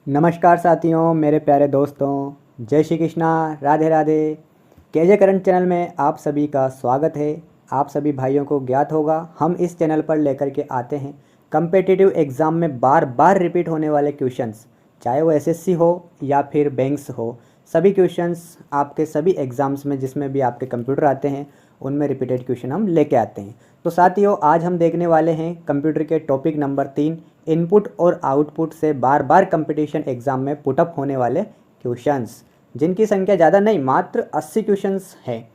नमस्कार साथियों, मेरे प्यारे दोस्तों, जय Shri Krishna, Radhe Radhe. KJ current channel में आप सभी का स्वागत है। आप सभी भाइयों को ज्ञात होगा, हम इस चैनल पर लेकर के आते हैं कम्पिटिटिव एग्ज़ाम में बार बार रिपीट होने वाले क्वेश्चंस, चाहे वो एसएससी हो या फिर बैंक्स हो। सभी क्वेश्चंस आपके सभी एग्ज़ाम्स में जिसमें भी आपके कंप्यूटर आते हैं उनमें रिपीटेड क्वेश्चन हम लेके आते हैं। तो साथियों, आज हम देखने वाले हैं कंप्यूटर के टॉपिक नंबर 3, इनपुट और आउटपुट से बार बार कंपटीशन एग्ज़ाम में पुटअप होने वाले क्वेश्चंस, जिनकी संख्या ज़्यादा नहीं, मात्र 80 क्वेश्चंस है।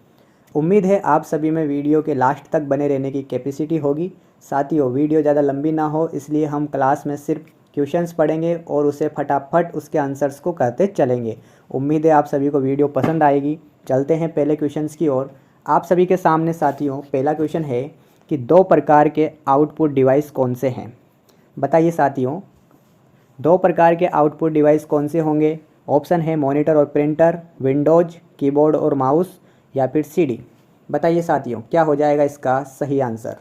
उम्मीद है आप सभी में वीडियो के लास्ट तक बने रहने की कैपेसिटी होगी। साथियों, वीडियो ज़्यादा लंबी ना हो इसलिए हम क्लास में सिर्फ क्वेश्चंस पढ़ेंगे और उसे फटाफट उसके आंसर्स को करते चलेंगे। उम्मीद है आप सभी को वीडियो पसंद आएगी। चलते हैं पहले क्वेश्चंस की ओर। आप सभी के सामने साथियों पहला क्वेश्चन है कि 2 प्रकार के आउटपुट डिवाइस कौन से हैं। बताइए साथियों, 2 प्रकार के आउटपुट डिवाइस कौन से होंगे। ऑप्शन है मॉनिटर और प्रिंटर, विंडोज, कीबोर्ड और माउस, या फिर सीडी। बताइए साथियों, क्या हो जाएगा इसका सही आंसर।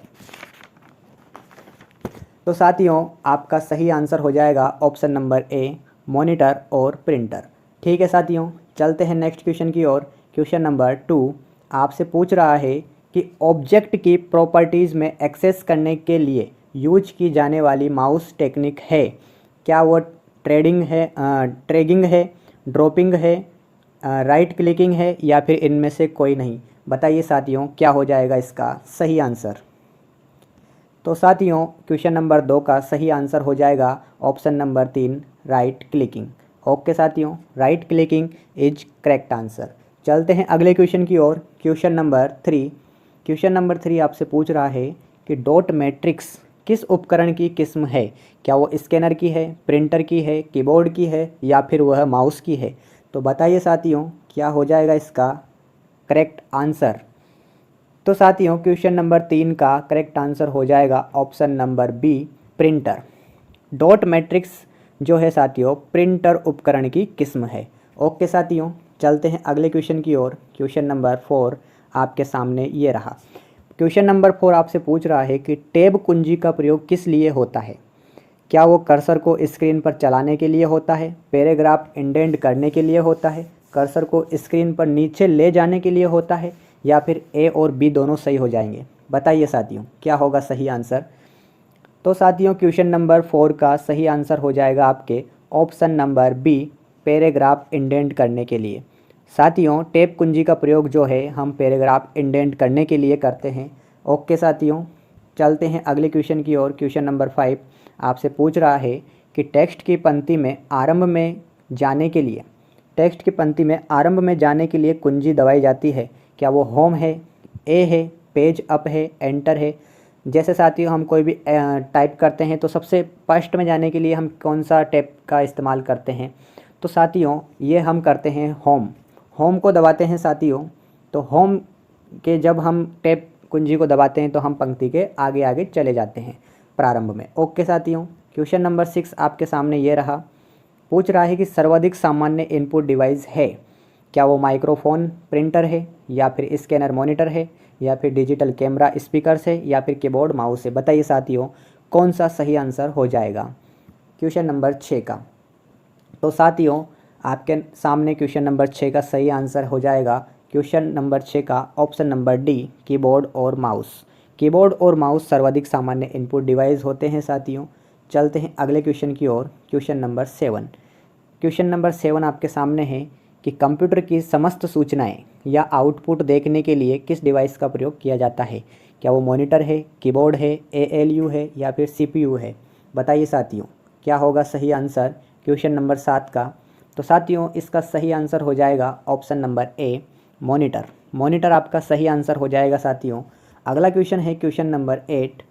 तो साथियों, आपका सही आंसर हो जाएगा ऑप्शन नंबर ए, मॉनिटर और प्रिंटर। ठीक है साथियों, चलते हैं नेक्स्ट क्वेश्चन की ओर। क्वेश्चन नंबर 2 आपसे पूछ रहा है कि ऑब्जेक्ट की प्रॉपर्टीज़ में एक्सेस करने के लिए यूज की जाने वाली माउस टेक्निक है। क्या वो ट्रैगिंग है, ड्रॉपिंग है, राइट क्लिकिंग है, या फिर इनमें से कोई नहीं। बताइए साथियों, क्या हो जाएगा इसका सही आंसर। तो साथियों, क्वेश्चन नंबर 2 का सही आंसर हो जाएगा option number 3, right clicking. Okay साथियों, right clicking is correct answer. चलते हैं अगले क्वेश्चन की ओर। Question number 3। क्वेश्चन नंबर 3 आपसे पूछ रहा है कि डॉट मैट्रिक्स किस उपकरण की किस्म है। क्या वो स्कैनर की है, प्रिंटर की है, कीबोर्ड की है, या फिर वह माउस की है। तो बताइए साथियों, क्या हो जाएगा इसका करेक्ट आंसर। तो साथियों, क्वेश्चन नंबर 3 का करेक्ट आंसर हो जाएगा option number B, printer. Dot matrix जो है साथियों प्रिंटर उपकरण की किस्म है। ओके साथियों, चलते हैं अगले क्वेश्चन की ओर। क्वेश्चन नंबर 4 आपके सामने ये रहा। क्वेश्चन नंबर 4 आपसे पूछ रहा है कि टैब कुंजी का प्रयोग किस लिए होता है। क्या वो कर्सर को स्क्रीन पर चलाने के लिए होता है, पैराग्राफ इंडेंट करने के लिए होता है, कर्सर को स्क्रीन पर नीचे ले जाने के लिए होता है, या फिर ए और बी दोनों सही हो जाएंगे। बताइए साथियों, क्या होगा सही आंसर। तो साथियों, क्वेश्चन नंबर 4 का सही आंसर हो जाएगा आपके option number B, paragraph indent करने के लिए। साथियों, टैब कुंजी का प्रयोग जो है हम पैराग्राफ इंडेंट करने के लिए करते हैं। ओके साथियों, चलते हैं अगले क्वेश्चन की ओर। क्वेश्चन नंबर 5 आपसे पूछ रहा है कि टेक्स्ट की पंक्ति में आरंभ में जाने के लिए कुंजी दबाई जाती है। क्या वो होम है, ए है, पेज अप है, एंटर है। जैसे साथियों हम कोई भी टाइप करते हैं तो सबसे फर्स्ट में जाने के लिए हम कौन सा टैप का इस्तेमाल करते हैं। तो साथियों ये हम करते हैं होम को दबाते हैं साथियों। तो होम के जब हम टैप कुंजी को दबाते हैं तो हम पंक्ति के आगे आगे चले जाते हैं प्रारंभ में। ओके साथियों, क्वेश्चन नंबर 6 आपके सामने ये रहा। पूछ रहा है कि सर्वाधिक सामान्य इनपुट डिवाइस है। क्या वो माइक्रोफोन प्रिंटर है, या फिर स्कैनर मॉनिटर है, या फिर डिजिटल कैमरा स्पीकर है, या फिर कीबोर्ड माउस है। बताइए साथियों, कौन सा सही आंसर हो जाएगा क्वेश्चन नंबर 6 का। तो साथियों आपके सामने क्वेश्चन नंबर 6 का सही आंसर हो जाएगा क्वेश्चन नंबर 6 का ऑप्शन नंबर डी, कीबोर्ड और माउस। कीबोर्ड और माउस सर्वाधिक सामान्य इनपुट डिवाइस होते हैं साथियों। चलते हैं अगले क्वेश्चन की ओर। Question number 7। क्वेश्चन नंबर 7 आपके सामने है कि कंप्यूटर की समस्त सूचनाएं या आउटपुट देखने के लिए किस डिवाइस का प्रयोग किया जाता है। क्या वो मॉनिटर है, कीबोर्ड है, एएलयू है, या फिर सीपीयू है। बताइए साथियों, क्या होगा सही आंसर क्वेश्चन नंबर 7 का। तो साथियों इसका सही आंसर हो जाएगा ऑप्शन नंबर ए, मॉनिटर आपका सही आंसर हो जाएगा साथियों। अगला क्वेश्चन है क्वेश्चन नंबर 8।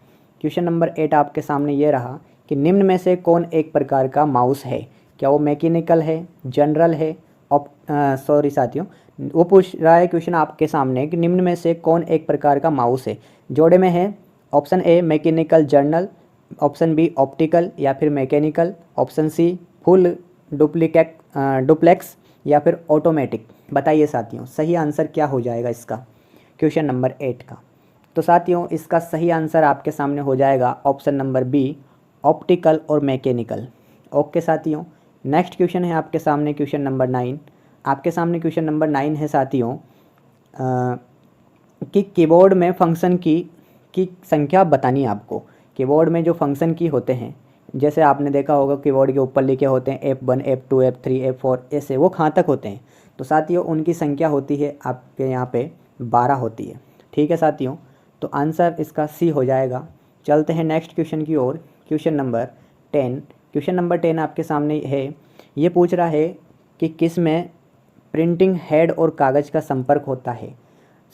क्वेश्चन नंबर 8 आपके सामने ये रहा कि निम्न में से कौन एक प्रकार का माउस है। क्या वो मैकेनिकल है, जनरल है, सॉरी साथियों, वो पूछ रहा है क्वेश्चन आपके सामने कि निम्न में से कौन एक प्रकार का माउस है। जोड़े में है option A mechanical journal, option B optical, या फिर mechanical, option C full duplex, या फिर ऑटोमेटिक। बताइए साथियों, सही आंसर क्या हो जाएगा इसका क्वेश्चन नंबर 8 का। तो साथियों इसका सही आंसर आपके सामने हो जाएगा ऑप्शन नंबर बी, ऑप्टिकल और मैकेनिकल। ओके साथियों, नेक्स्ट क्वेश्चन है आपके सामने क्वेश्चन नंबर 9। आपके सामने क्वेश्चन नंबर 9 है साथियों कि कीबोर्ड में फंक्शन की संख्या बतानी है आपको। कीबोर्ड में जो फंक्शन की होते हैं, जैसे आपने देखा होगा कीबोर्ड के ऊपर लिखे होते हैं F1 F2 F3 F4 ऐसे, वो कहाँ तक होते हैं। तो साथियों उनकी संख्या होती है आपके यहाँ पे 12 होती है। ठीक है साथियों, तो आंसर इसका सी हो जाएगा। चलते हैं नेक्स्ट क्वेश्चन की ओर, क्वेश्चन नंबर 10। क्वेश्चन नंबर 10 आपके सामने है। ये पूछ रहा है कि किस में प्रिंटिंग हेड और कागज़ का संपर्क होता है।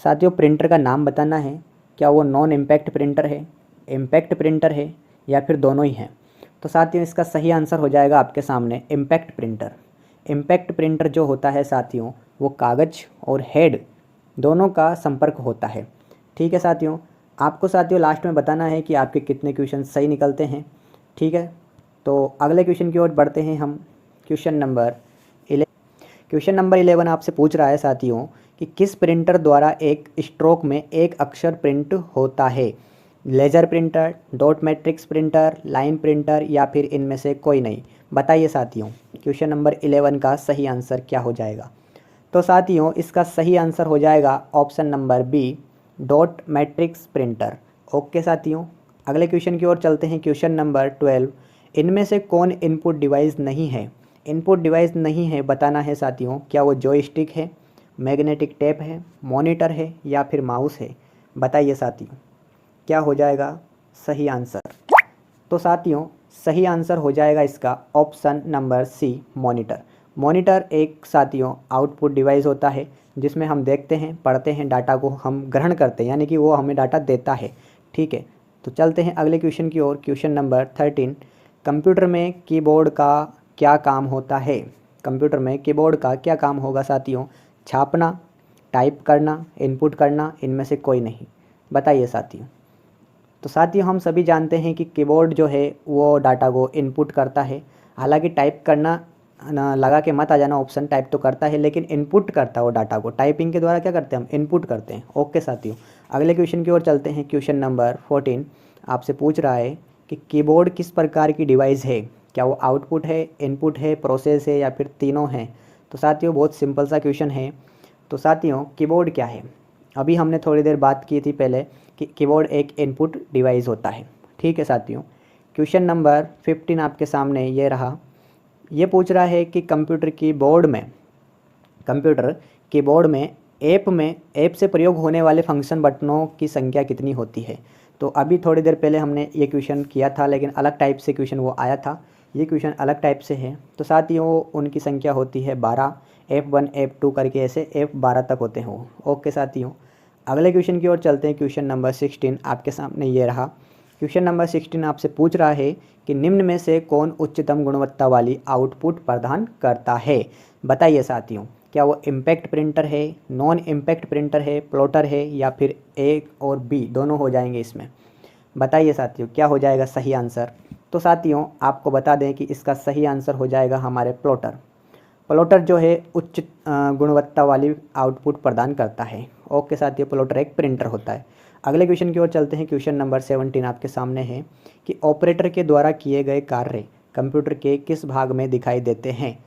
साथियों प्रिंटर का नाम बताना है, क्या वो नॉन इम्पैक्ट प्रिंटर है, इम्पैक्ट प्रिंटर है, या फिर दोनों ही हैं। तो साथियों इसका सही आंसर हो जाएगा आपके सामने इम्पैक्ट प्रिंटर। इम्पैक्ट प्रिंटर जो होता है साथियों, वो कागज़ और हेड दोनों का संपर्क होता है। ठीक है साथियों, आपको साथियों लास्ट में बताना है कि आपके कितने क्वेश्चन सही निकलते हैं। ठीक है, तो अगले क्वेश्चन की ओर बढ़ते हैं हम। क्वेश्चन नंबर 11 आपसे पूछ रहा है साथियों कि किस प्रिंटर द्वारा एक स्ट्रोक में एक अक्षर प्रिंट होता है। Laser printer, dot matrix printer, line printer, या फिर इनमें से कोई नहीं। बताइए साथियों क्वेश्चन नंबर 11 का सही आंसर क्या हो जाएगा। तो साथियों इसका सही आंसर हो जाएगा option number B, dot matrix printer. Okay साथियों, अगले क्वेश्चन की ओर चलते हैं। क्वेश्चन नंबर 12, इनमें से कौन इनपुट डिवाइस नहीं है। इनपुट डिवाइस नहीं है बताना है साथियों, क्या वो जॉयस्टिक है, मैग्नेटिक टेप है, मॉनिटर है, या फिर माउस है। बताइए साथियों क्या हो जाएगा सही आंसर। तो साथियों सही आंसर हो जाएगा इसका option number C, monitor. Monitor एक साथियों आउटपुट डिवाइस होता है जिसमें हम देखते हैं, पढ़ते हैं, डाटा को हम ग्रहण करते हैं, यानी कि वो हमें डाटा देता है। ठीक है, तो चलते हैं अगले क्वेश्चन की ओर। क्वेश्चन नंबर 13, कंप्यूटर में कीबोर्ड का क्या काम होता है। कंप्यूटर में कीबोर्ड का क्या काम होगा साथियों। छापना, टाइप करना, इनपुट करना, इनमें से कोई नहीं। बताइए साथियों। तो साथियों हम सभी जानते हैं कि कीबोर्ड जो है वो डाटा को इनपुट करता है। हालांकि टाइप करना लगा के मत आ जाना, ऑप्शन टाइप तो करता है लेकिन इनपुट करता है वो डाटा को। टाइपिंग के द्वारा क्या करते हैं हम, इनपुट करते हैं। ओके साथियों, अगले क्वेश्चन की ओर चलते हैं। क्वेश्चन नंबर 14 आपसे पूछ रहा है कि कीबोर्ड किस प्रकार की डिवाइस है। क्या वो आउटपुट है, इनपुट है, प्रोसेस है, या फिर तीनों हैं। तो साथियों बहुत सिंपल सा क्वेश्चन है। तो साथियों कीबोर्ड क्या है, अभी हमने थोड़ी देर बात की थी पहले कि कीबोर्ड एक इनपुट डिवाइस होता है। ठीक है साथियों, क्वेश्चन नंबर 15 आपके सामने ये रहा। ये पूछ रहा है कि कंप्यूटर कीबोर्ड में ऐप से प्रयोग होने वाले फंक्शन बटनों की संख्या कितनी होती है। तो अभी थोड़ी देर पहले हमने ये क्वेश्चन किया था, लेकिन अलग टाइप से क्वेश्चन वो आया था। ये क्वेश्चन अलग टाइप से है। तो साथियों उनकी संख्या होती है 12, F1 F2 करके ऐसे F12 तक होते हैं वो। ओके साथियों, अगले क्वेश्चन की ओर चलते हैं। क्वेश्चन नंबर 16 आपके सामने ये रहा। क्वेश्चन नंबर 16 आपसे पूछ रहा है कि निम्न में से कौन उच्चतम गुणवत्ता वाली आउटपुट प्रदान करता है। बताइए साथियों, क्या वो इम्पैक्ट प्रिंटर है, नॉन इम्पैक्ट प्रिंटर है, प्लॉटर है, या फिर ए और बी दोनों हो जाएंगे इसमें। बताइए साथियों क्या हो जाएगा सही आंसर। तो साथियों आपको बता दें कि इसका सही आंसर हो जाएगा हमारे प्लॉटर। प्लॉटर जो है उच्च गुणवत्ता वाली आउटपुट प्रदान करता है। ओके साथियों, प्लॉटर एक प्रिंटर होता है। अगले क्वेश्चन की ओर चलते हैं। क्वेश्चन नंबर 17 आपके सामने है कि ऑपरेटर के द्वारा किए गए कार्य कंप्यूटर के किस भाग में दिखाई देते हैं।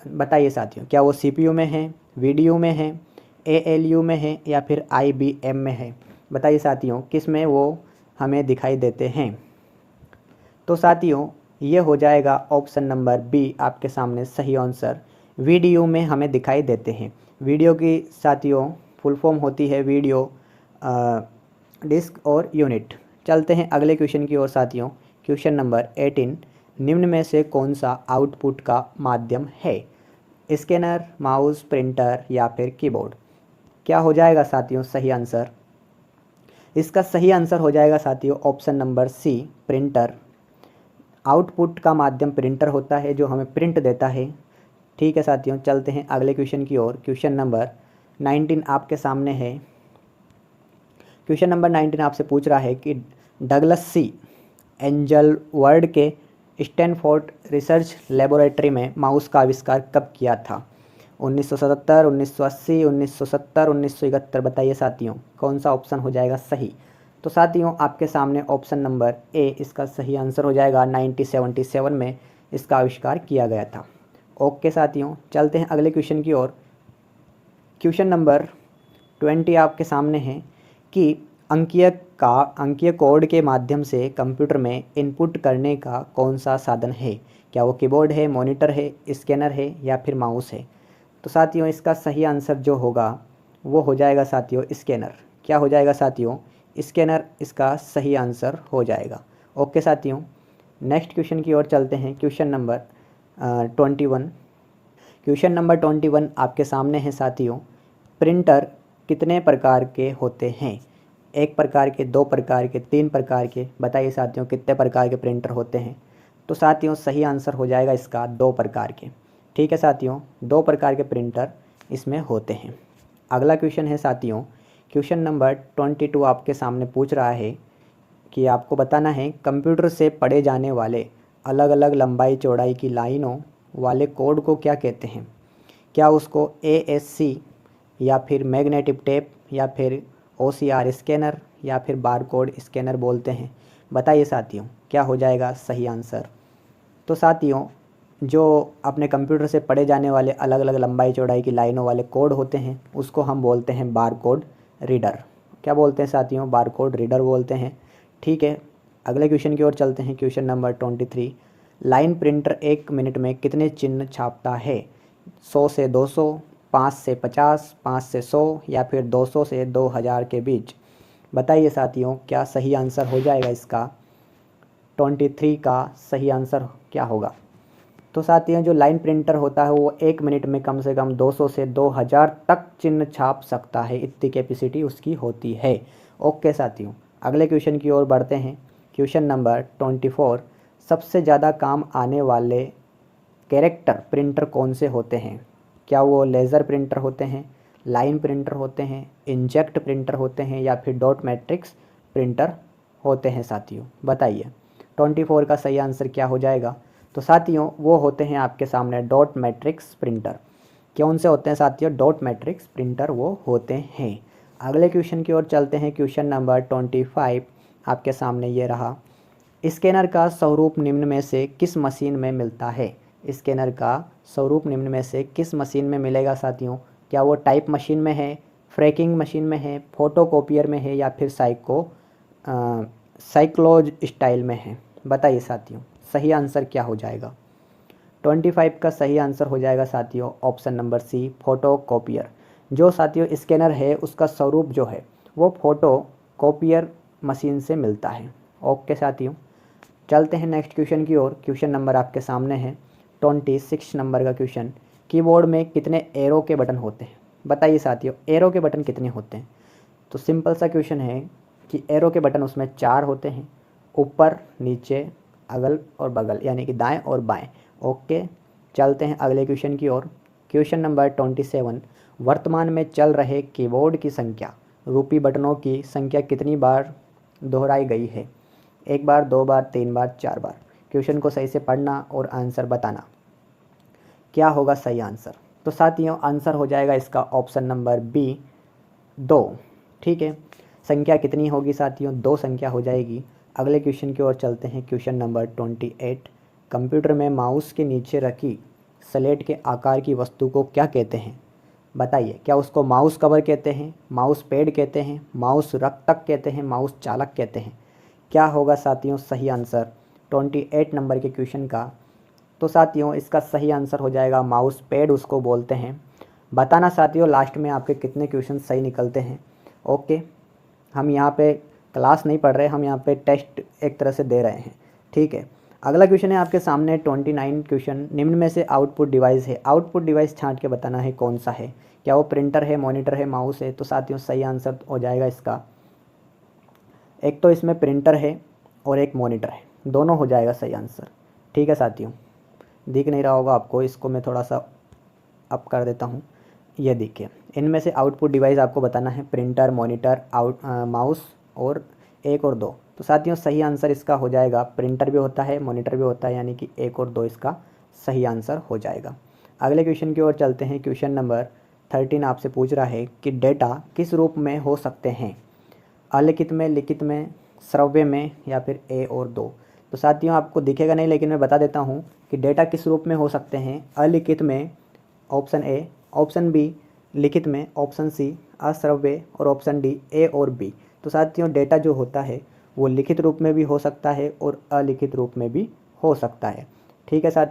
बताइए साथियों, क्या वो सीपीयू में है, वीडीयू में है, एएलयू में है, या फिर आईबीएम में है। बताइए साथियों किस में वो हमें दिखाई देते हैं। तो साथियों ये हो जाएगा ऑप्शन नंबर बी आपके सामने सही आंसर। वीडियो में हमें दिखाई देते हैं। वीडियो की साथियों फुल फॉर्म होती है वीडियो डिस्क और यूनिट। चलते हैं अगले क्वेश्चन की ओर साथियों। क्वेश्चन नंबर 18, निम्न में से कौन सा आउटपुट का माध्यम है। स्कैनर, माउस, प्रिंटर, या फिर कीबोर्ड। क्या हो जाएगा साथियों सही आंसर। इसका सही आंसर हो जाएगा साथियों option number C, printer. Output का माध्यम प्रिंटर होता है जो हमें प्रिंट देता है। ठीक है साथियों, चलते हैं अगले क्वेश्चन की ओर। क्वेश्चन नंबर 19 आपके सामने है। क्वेश्चन नंबर 19 आपसे पूछ रहा है कि डगलस सी एंजलवर्ड के स्टैनफोर्ड रिसर्च लेबोरेटरी में माउस का आविष्कार कब किया था। 1977, 1980, 1970, 1971। बताइए साथियों कौन सा ऑप्शन हो जाएगा सही। तो साथियों आपके सामने ऑप्शन नंबर ए इसका सही आंसर हो जाएगा। 1977 में इसका आविष्कार किया गया था। ओके साथियों, चलते हैं अगले क्वेश्चन की ओर। क्वेश्चन नंबर 20 आपके सामने है कि अंकीय कोड के माध्यम से कंप्यूटर में इनपुट करने का कौन सा साधन है? क्या वो कीबोर्ड है, मॉनिटर है, स्कैनर है या फिर माउस है? तो साथियों इसका सही आंसर जो होगा वो हो जाएगा साथियों स्कैनर। क्या हो जाएगा साथियों? स्कैनर इसका सही आंसर हो जाएगा। ओके साथियों, नेक्स्ट क्वेश्चन की ओर चलते हैं। Question number 21। क्वेश्चन नंबर 21 आपके सामने है साथियों। प्रिंटर कितने प्रकार के होते हैं? 1 प्रकार के, 2 प्रकार के, 3 प्रकार के? बताइए साथियों कितने प्रकार के प्रिंटर होते हैं? तो साथियों सही आंसर हो जाएगा इसका 2 प्रकार के। ठीक है साथियों, 2 प्रकार के प्रिंटर इसमें होते हैं। अगला क्वेश्चन है साथियों, क्वेश्चन नंबर 22 आपके सामने पूछ रहा है कि आपको बताना है कंप्यूटर से पढ़े जाने वाले अलग अलग लंबाई चौड़ाई की लाइनों वाले कोड को क्या कहते हैं? क्या उसको ASC या फिर मैग्नेटिक टेप या फिर OCR स्कैनर या फिर बारकोड स्कैनर बोलते हैं? बताइए साथियों क्या हो जाएगा सही आंसर? तो साथियों जो अपने कंप्यूटर से पढ़े जाने वाले अलग अलग लंबाई चौड़ाई की लाइनों वाले कोड होते हैं उसको हम बोलते हैं बारकोड रीडर। क्या बोलते हैं साथियों? बारकोड रीडर बोलते हैं। ठीक है, अगले क्वेश्चन की ओर चलते हैं। Question number 23। Line printer 1 minute में कितने चिन्ह छापता है? 100 से 200, 5 से 50, 5 से 100 या फिर 200 से 2000 के बीच? बताइए साथियों क्या सही आंसर हो जाएगा इसका? 23 का सही आंसर क्या होगा? तो साथियों जो लाइन प्रिंटर होता है वो 1 मिनट में कम से कम 200 से 2000 तक चिन्ह छाप सकता है, इतनी कैपेसिटी उसकी होती है। ओके साथियों, अगले क्वेश्चन की ओर बढ़ते हैं। Question number 24। सबसे ज़्यादा काम आने वाले कैरेक्टर प्रिंटर कौन से होते हैं? क्या वो लेज़र प्रिंटर होते हैं, लाइन प्रिंटर होते हैं, इंजेक्ट प्रिंटर होते हैं या फिर डॉट मैट्रिक्स प्रिंटर होते हैं? साथियों बताइए 24 का सही आंसर क्या हो जाएगा? तो साथियों वो होते हैं आपके सामने डॉट मैट्रिक्स प्रिंटर। कौन से होते हैं साथियों? डॉट मैट्रिक्स प्रिंटर वो होते हैं। अगले क्वेश्चन की ओर चलते हैं। क्वेश्चन नंबर 25 आपके सामने ये रहा। स्कैनर का स्वरूप निम्न में से किस मशीन में मिलता है? स्कैनर का स्वरूप निम्न में से किस मशीन में मिलेगा साथियों? क्या वो टाइप मशीन में है, फ्रैकिंग मशीन में है, फोटोकॉपियर में है या फिर साइक्लोज स्टाइल में है? बताइए साथियों सही आंसर क्या हो जाएगा? 25 का सही आंसर हो जाएगा साथियों ऑप्शन नंबर सी, फोटोकॉपियर। जो साथियों स्कैनर है उसका स्वरूप जो है वो फोटोकॉपियर मशीन से मिलता है। ओके साथियों, चलते हैं नेक्स्ट क्वेश्चन की ओर। क्वेश्चन नंबर आपके सामने है 26 नंबर का क्वेश्चन। कीबोर्ड में कितने एरो के बटन होते हैं? बताइए साथियों एरो के बटन कितने होते हैं? तो सिंपल सा क्वेश्चन है कि एरो के बटन उसमें 4 होते हैं, ऊपर, नीचे, अगल और बगल यानी कि दाएं और बाएं। ओके, चलते हैं अगले क्वेश्चन की ओर। Question number 27। वर्तमान में चल रहे कीबोर्ड की संख्या रूपी बटनों की संख्या कितनी बार दोहराई गई है? 1 बार, 2 बार, 3 बार, 4 बार? क्वेश्चन को सही से पढ़ना और आंसर बताना। क्या होगा सही आंसर? तो साथियों आंसर हो जाएगा इसका ऑप्शन नंबर बी, 2। ठीक है, संख्या कितनी होगी साथियों? 2 संख्या हो जाएगी। अगले क्वेश्चन की ओर चलते हैं। Question number 28। कंप्यूटर में माउस के नीचे रखी स्लेट के आकार की वस्तु को क्या कहते हैं? बताइए क्या उसको माउस कवर कहते हैं, माउस पैड कहते हैं, माउस रक्तक कहते हैं, माउस चालक कहते हैं? क्या होगा साथियों सही आंसर 28 नंबर के क्वेश्चन का? तो साथियों इसका सही आंसर हो जाएगा माउस पैड उसको बोलते हैं। बताना साथियों लास्ट में आपके कितने क्वेश्चन सही निकलते हैं। ओके, हम यहाँ पे क्लास नहीं पढ़ रहे, हम यहाँ पे टेस्ट एक तरह से दे रहे हैं। ठीक है, अगला क्वेश्चन है आपके सामने 29 क्वेश्चन। निम्न में से आउटपुट डिवाइस है, आउटपुट डिवाइस छांट के बताना है कौन सा है? क्या वो प्रिंटर है, मॉनिटर है, माउस है? तो साथियों सही आंसर हो जाएगा इसका, एक तो इसमें प्रिंटर है और एक मॉनिटर है, दोनों हो जाएगा सही आंसर। ठीक है साथियों, दिख नहीं रहा होगा आपको, इसको मैं थोड़ा सा अप कर देता हूँ। ये देखिए इनमें से आउटपुट डिवाइस आपको बताना है प्रिंटर, मॉनिटर, माउस और 1 और 2। तो साथियों सही आंसर इसका हो जाएगा प्रिंटर भी होता है, मॉनिटर भी होता है, यानी कि 1 और 2 इसका सही आंसर हो जाएगा। अगले क्वेश्चन की ओर चलते हैं। क्वेश्चन नंबर 13 आपसे पूछ रहा है कि डेटा किस रूप में हो सकते हैं? अलिखित में, लिखित में, श्रव्य में या फिर 1 और 2? तो साथियों आपको दिखेगा नहीं, लेकिन मैं बता देता हूँ कि डेटा किस रूप में हो सकते हैं। अलिखित में ऑप्शन ए, ऑप्शन बी लिखित में ऑप्शन सी, अश्रव्य और ऑप्शन डी ए और बी। तो साथियों डेटा जो होता है वो लिखित रूप में भी हो सकता है और अलिखित रूप में भी हो सकता है। ठीक है साथ,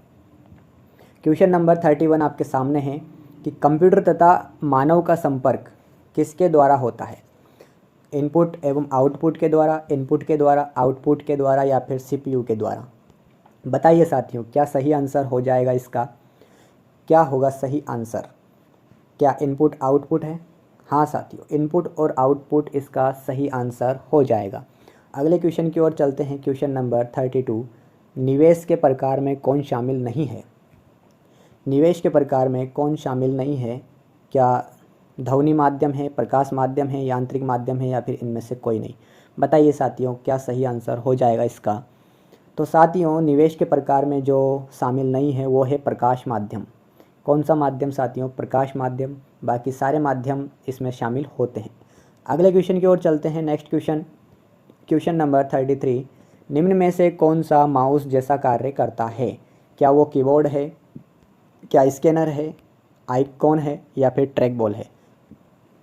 क्वेश्चन नंबर 31 आपके सामने है कि कंप्यूटर तथा मानव का संपर्क किसके द्वारा होता है। इनपुट एवं आउटपुट के द्वारा, इनपुट के द्वारा, आउटपुट के द्वारा या फिर सीपीयू के द्वारा। बताइए साथियों क्या सही आंसर हो जाएगा इसका, क्या होगा सही आंसर। क्या इनपुट आउटपुट है? हाँ साथियों, इनपुट और आउटपुट इसका सही आंसर हो जाएगा। अगले क्वेश्चन की ओर चलते हैं। क्वेश्चन नंबर 32, निवेश के प्रकार में कौन शामिल नहीं है। निवेश के प्रकार में कौन शामिल नहीं है? क्या ध्वनि माध्यम है, प्रकाश माध्यम है, यांत्रिक माध्यम है या फिर इनमें से कोई नहीं। बताइए साथियों क्या सही आंसर हो जाएगा इसका। तो साथियों निवेश के प्रकार में जो शामिल नहीं है वो है प्रकाश माध्यम। कौन सा माध्यम साथियों? प्रकाश माध्यम। बाकी सारे माध्यम इसमें शामिल होते हैं। अगले क्वेश्चन की ओर चलते हैं। नेक्स्ट क्वेश्चन, क्वेश्चन नंबर 33, निम्न में से कौन सा माउस जैसा कार्य करता है। क्या वो कीबोर्ड है, क्या स्कैनर है, आइकॉन है या फिर ट्रैक बॉल है।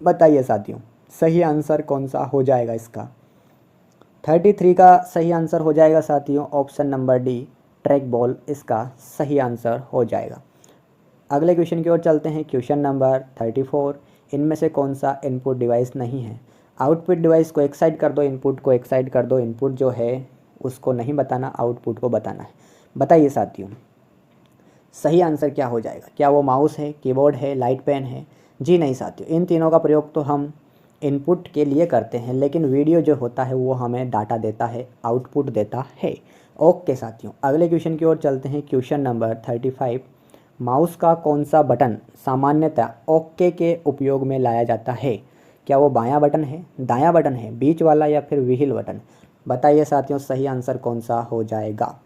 बताइए साथियों सही आंसर कौन सा हो जाएगा इसका। 33 का सही आंसर हो जाएगा साथियों option number D, track ball इसका सही आंसर हो जाएगा। अगले क्वेश्चन की ओर चलते हैं। क्वेश्चन नंबर 34, इनमें से कौन सा इनपुट डिवाइस नहीं है। आउटपुट डिवाइस को एक साइड कर दो, इनपुट को एक साइड कर दो। इनपुट जो है उसको नहीं बताना, आउटपुट को बताना है। बताइए साथियों सही आंसर क्या हो जाएगा। क्या वो माउस है, कीबोर्ड है, लाइट पेन है। जी नहीं साथियों, इन तीनों का प्रयोग तो हम इनपुट के लिए करते हैं, लेकिन वीडियो जो होता है वो हमें डाटा देता है, आउटपुट देता है। ओके साथियों अगले क्वेश्चन की ओर चलते हैं। क्वेश्चन नंबर 35, माउस का कौन सा बटन सामान्यतः ओके के उपयोग में लाया जाता है। क्या वो बायां बटन है, दायां बटन है, बीच वाला या फिर व्हील बटन। बताइए साथियों सही आंसर कौन सा हो जाएगा।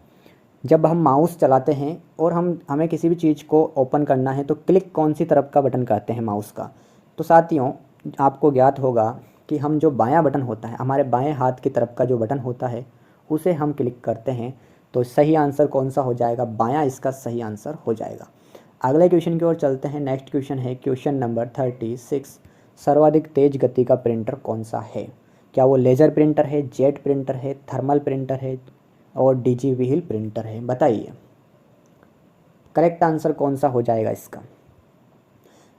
जब हम माउस चलाते हैं और हमें किसी भी चीज़ को ओपन करना है तो क्लिक कौन सी तरफ का बटन करते हैं माउस का। तो साथियों आपको ज्ञात होगा कि हम जो बायां बटन होता है, हमारे बाएं हाथ की तरफ का जो बटन होता है उसे हम क्लिक करते हैं। तो सही आंसर कौन सा हो जाएगा, बायां इसका सही आंसर हो जाएगा। अगले क्वेश्चन की ओर चलते हैं। नेक्स्ट क्वेश्चन है क्वेश्चन नंबर 36, सर्वाधिक तेज गति का प्रिंटर कौन सा है। क्या वो लेज़र प्रिंटर है, जेट प्रिंटर है, थर्मल प्रिंटर है और डीजी व्हील प्रिंटर है। बताइए करेक्ट आंसर कौन सा हो जाएगा इसका।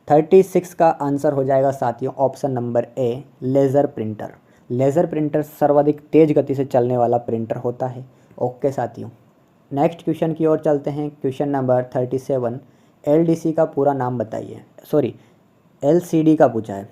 36 का आंसर हो जाएगा साथियों option number A, laser printer. Laser printer सर्वाधिक तेज गति से चलने वाला प्रिंटर होता है। ओके साथियों नेक्स्ट क्वेश्चन की ओर चलते हैं। क्वेश्चन नंबर 37, एलडीसी का पूरा नाम बताइए। सॉरी एलसीडी का पूछा है,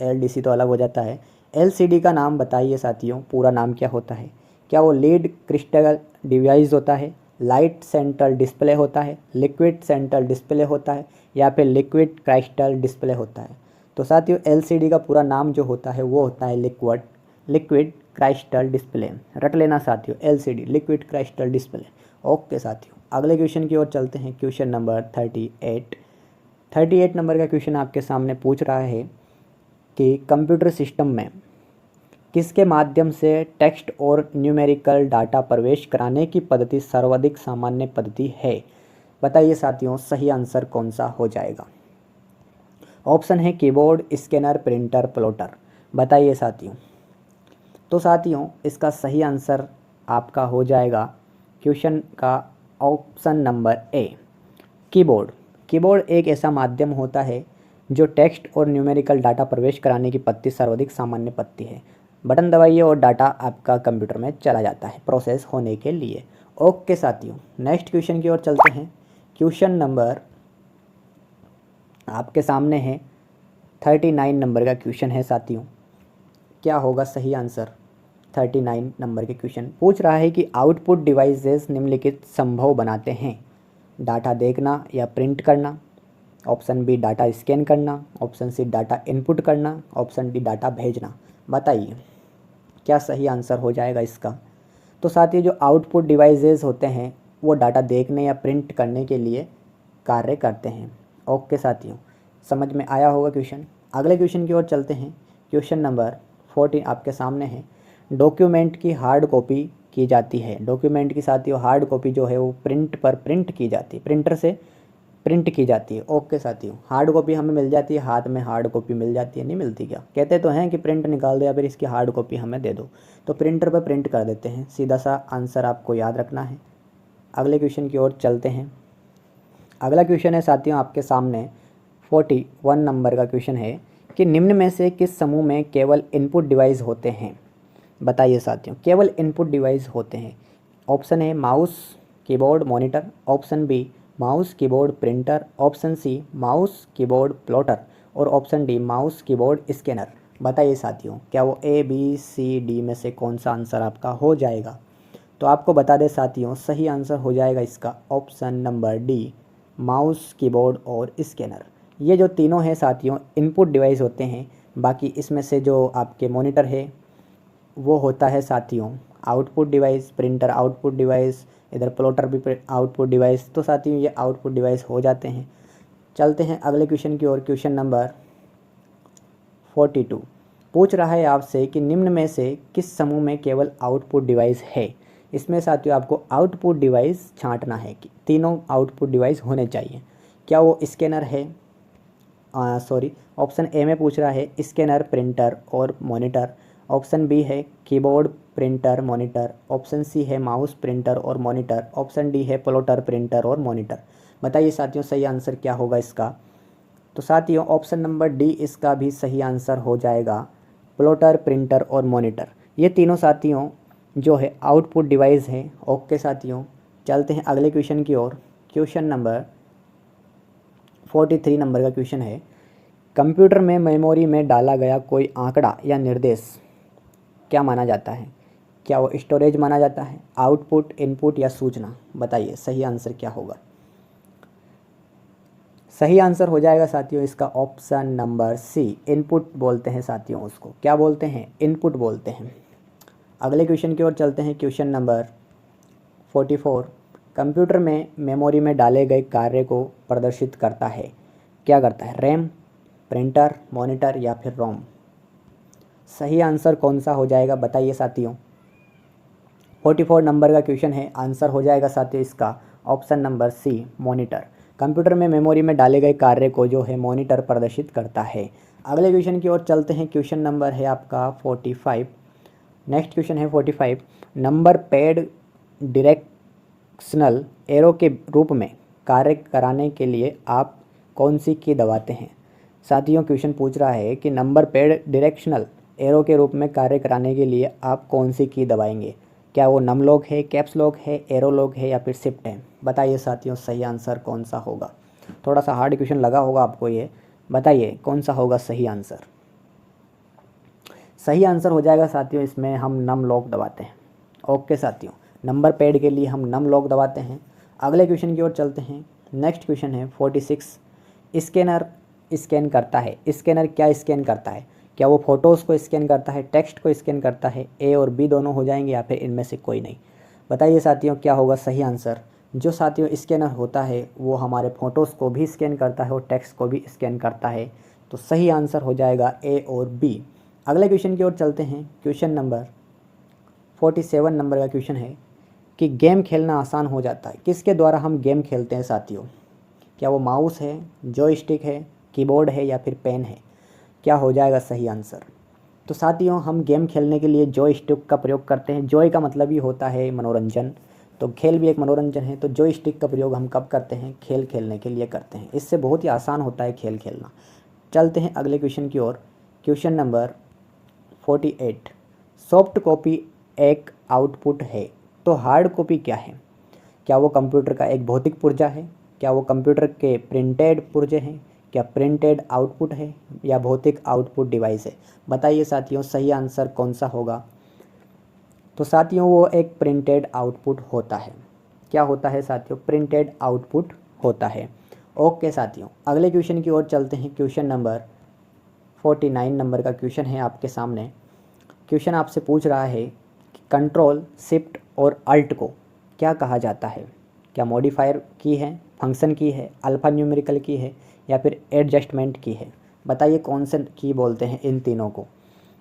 एलडीसी तो अलग हो जाता है। एलसीडी का नाम बताइए साथियों, पूरा नाम क्या होता है। क्या वो लीड क्रिस्टल डिवाइस होता है, लाइट सेंट्रल डिस्प्ले होता है, लिक्विड सेंट्रल डिस्प्ले होता है या फिर लिक्विड क्रिस्टल डिस्प्ले होता है। तो साथियों एलसीडी का पूरा नाम जो होता है वो होता है लिक्विड क्रिस्टल डिस्प्ले। रट लेना साथियों LCD, liquid crystal display. Okay साथियों अगले क्वेश्चन की ओर चलते हैं। क्वेश्चन नंबर 38 नंबर का क्वेश्चन आपके सामने पूछ रहा है कि कंप्यूटर सिस्टम में किसके माध्यम से टेक्स्ट और न्यूमेरिकल डाटा प्रवेश कराने की पद्धति सर्वाधिक सामान्य पद्धति है। बताइए साथियों सही आंसर कौन सा हो जाएगा। ऑप्शन है कीबोर्ड, स्कैनर, प्रिंटर, प्लॉटर। बताइए साथियों। तो साथियों इसका सही आंसर आपका हो जाएगा क्वेश्चन का option number A, keyboard. Keyboard एक ऐसा माध्यम होता है जो टेक्स्ट और न्यूमेरिकल डाटा प्रवेश कराने की पद्धति सर्वाधिक सामान्य पद्धति है। बटन दबाइए और डाटा आपका कंप्यूटर में चला जाता है प्रोसेस होने के लिए। ओके साथियों नेक्स्ट क्वेश्चन की ओर चलते हैं। क्वेश्चन नंबर आपके सामने है 39 नंबर का क्वेश्चन है साथियों। क्या होगा सही आंसर। 39 नंबर के क्वेश्चन पूछ रहा है कि आउटपुट डिवाइसेस निम्नलिखित संभव बनाते हैं। डाटा देखना या प्रिंट करना, ऑप्शन बी डाटा स्कैन करना, ऑप्शन सी डाटा इनपुट करना, ऑप्शन डी डाटा भेजना। बताइए क्या सही आंसर हो जाएगा इसका। तो साथियों जो आउटपुट डिवाइसेस होते हैं वो डाटा देखने या प्रिंट करने के लिए कार्य करते हैं। ओके साथियों समझ में आया होगा क्वेश्चन। अगले क्वेश्चन की ओर चलते हैं। क्वेश्चन नंबर 14 आपके सामने है। डॉक्यूमेंट की हार्ड कॉपी की जाती है। डॉक्यूमेंट की साथियों हार्ड कॉपी जो है वो प्रिंट पर प्रिंट की जाती है, प्रिंटर से प्रिंट की जाती है। ओके साथियों, हार्ड कॉपी हमें मिल जाती है, हाथ में हार्ड कॉपी मिल जाती है, नहीं मिलती क्या? कहते तो हैं कि प्रिंट निकाल दो या फिर इसकी हार्ड कॉपी हमें दे दो, तो प्रिंटर पर प्रिंट कर देते हैं। सीधा सा आंसर आपको याद रखना है। अगले क्वेश्चन की ओर चलते हैं। अगला क्वेश्चन है साथियों आपके सामने 41 नंबर का क्वेश्चन है कि निम्न में से किस समूह में केवल इनपुट डिवाइस होते हैं? बताइए साथियों, केवल इनपुट डिवाइस होते हैं। Option A mouse keyboard monitor, option B mouse keyboard printer, option C mouse keyboard plotter और option D mouse keyboard scanner. बताइए साथियों, क्या वो ए बी सी डी में से कौन सा आंसर आपका हो जाएगा? तो आपको बता दें साथियों, सही आंसर हो जाएगा इसका option number D, mouse keyboard और स्कैनर। ये जो तीनों हैं साथियों इनपुट डिवाइस होते हैं। बाकी इसमें से जो आपके मॉनिटर है वो होता है साथियों output device, printer output device, इधर प्लॉटर भी आउटपुट डिवाइस। तो साथियों ये आउटपुट डिवाइस हो जाते हैं। चलते हैं अगले क्वेश्चन की ओर। क्वेश्चन नंबर 42 पूछ रहा है आपसे कि निम्न में से किस समूह में केवल आउटपुट डिवाइस है? इसमें साथियों आपको आउटपुट डिवाइस छांटना है कि तीनों आउटपुट डिवाइस होने चाहिए। क्या वो स्कैनर है? ऑप्शन ए में पूछ रहा है स्कैनर, प्रिंटर और मॉनिटर। ऑप्शन बी है keyboard, printer, monitor. Option C है माउस, प्रिंटर और मॉनिटर। ऑप्शन डी है प्लॉटर, प्रिंटर और मॉनिटर। बताइए साथियों सही आंसर क्या होगा इसका? तो साथियों ऑप्शन नंबर डी इसका भी सही आंसर हो जाएगा, प्लॉटर, प्रिंटर और मॉनिटर। ये तीनों साथियों जो है आउटपुट डिवाइस है। ओके साथियों, चलते हैं अगले क्वेश्चन की ओर। क्वेश्चन नंबर 43 नंबर का क्वेश्चन है, कंप्यूटर में मेमोरी में डाला गया कोई आंकड़ा या निर्देश क्या माना जाता है? क्या वो स्टोरेज माना जाता है, आउटपुट, इनपुट या सूचना? बताइए सही आंसर क्या होगा? सही आंसर हो जाएगा साथियों इसका ऑप्शन नंबर सी, इनपुट बोलते हैं साथियों उसको। क्या बोलते हैं? इनपुट बोलते हैं। अगले क्वेश्चन की ओर चलते हैं। क्वेश्चन नंबर 44 कंप्यूटर में मेमोरी में डाले गए कार्य को प्रदर्शित करता है। क्या करता है? रैम, प्रिंटर, मॉनिटर या फिर रोम? सही आंसर कौन सा हो जाएगा बताइए साथियों? 44 नंबर का क्वेश्चन है, आंसर हो जाएगा साथियों इसका option number C, monitor. Computer में मेमोरी में डाले गए कार्य को जो है मॉनिटर प्रदर्शित करता है। अगले क्वेश्चन की ओर चलते हैं। क्वेश्चन नंबर है आपका 45। नेक्स्ट क्वेश्चन है 45, नंबर पैड डायरेक्शनल एरो के रूप में कार्य कराने के लिए आप कौन सी की दबाते हैं? साथियों क्वेश्चन पूछ रहा है कि नंबर पैड डायरेक्शनल एरो के रूप में कार्य कराने के लिए आप कौन सी की दबाएंगे? क्या वो नम लॉक है, कैप्स लॉक है, एरो लॉक है या फिर शिफ्ट है? बताइए साथियों सही आंसर कौन सा होगा? थोड़ा सा हार्ड क्वेश्चन लगा होगा आपको ये, बताइए कौन सा होगा सही आंसर? सही आंसर हो जाएगा साथियों इसमें हम नम लॉक दबाते हैं। ओके साथियों, नंबर पैड के लिए हम नम लॉक दबाते हैं। अगले क्वेश्चन की ओर चलते हैं। नेक्स्ट क्वेश्चन है 46, स्कैनर स्कैन करता है। स्कैनर क्या स्कैन करता है? क्या वो फ़ोटोज़ को स्कैन करता है, टेक्स्ट को स्कैन करता है? ए और बी दोनों हो जाएंगे या फिर इनमें से कोई नहीं? बताइए साथियों क्या होगा सही आंसर? जो साथियों स्कैनर होता है वो हमारे फ़ोटोज़ को भी स्कैन करता है और टेक्स्ट को भी स्कैन करता है। तो सही आंसर हो जाएगा ए और बी। अगले क्वेश्चन की ओर चलते हैं। क्वेश्चन नंबर 47 नंबर का क्वेश्चन है कि गेम खेलना आसान हो जाता है, किसके द्वारा हम गेम खेलते हैं साथियों? क्या वो माउस है, जॉयस्टिक है, कीबोर्ड है या फिर पेन है? क्या हो जाएगा सही आंसर? तो साथियों हम गेम खेलने के लिए जॉयस्टिक का प्रयोग करते हैं। जॉय का मतलब ही होता है मनोरंजन, तो खेल भी एक मनोरंजन है। तो जॉयस्टिक का प्रयोग हम कब करते हैं? खेल खेलने के लिए करते हैं। इससे बहुत ही आसान होता है खेल खेलना। चलते हैं अगले क्वेश्चन की ओर। क्वेश्चन नंबर 48, सॉफ्ट कॉपी एक आउटपुट है तो हार्ड कॉपी क्या है? क्या वो कंप्यूटर का एक भौतिक पुर्जा है? क्या वो कंप्यूटर के प्रिंटेड पुर्जे हैं? क्या प्रिंटेड आउटपुट है या भौतिक आउटपुट डिवाइस है? बताइए साथियों सही आंसर कौन सा होगा? तो साथियों वो एक प्रिंटेड आउटपुट होता है। क्या होता है साथियों? प्रिंटेड आउटपुट होता है। ओके साथियों, अगले क्वेश्चन की ओर चलते हैं। क्वेश्चन नंबर 49 नंबर का क्वेश्चन है आपके सामने। क्वेश्चन आपसे पूछ रहा है कि कंट्रोल, शिफ्ट और अल्ट को क्या कहा जाता है? क्या मॉडिफायर की है, फंक्शन की है, अल्फ़ा न्यूमेरिकल की है या फिर एडजस्टमेंट की है? बताइए कौन से की बोलते हैं इन तीनों को?